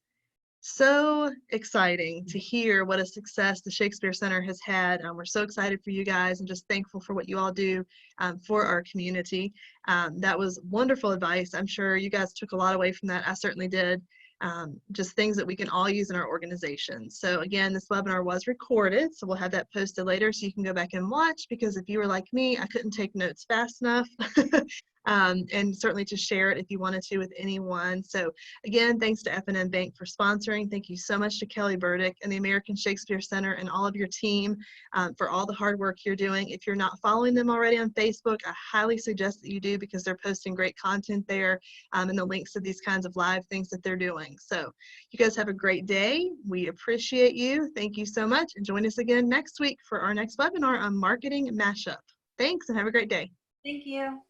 so exciting to hear what a success the Shakespeare Center has had. We're so excited for you guys and just thankful for what you all do for our community. That was wonderful advice. I'm sure you guys took a lot away from that. I certainly did. Just things that we can all use in our organization. So again, this webinar was recorded, so we'll have that posted later so you can go back and watch, because if you were like me, I couldn't take notes fast enough. And certainly to share it if you wanted to with anyone. So again, thanks to F&M Bank for sponsoring. Thank you so much to Kelly Burdick and the American Shakespeare Center and all of your team for all the hard work you're doing. If you're not following them already on Facebook, I highly suggest that you do, because they're posting great content there and the links to these kinds of live things that they're doing. So you guys have a great day. We appreciate you. Thank you so much. And join us again next week for our next webinar on marketing mashup. Thanks and have a great day.
Thank you.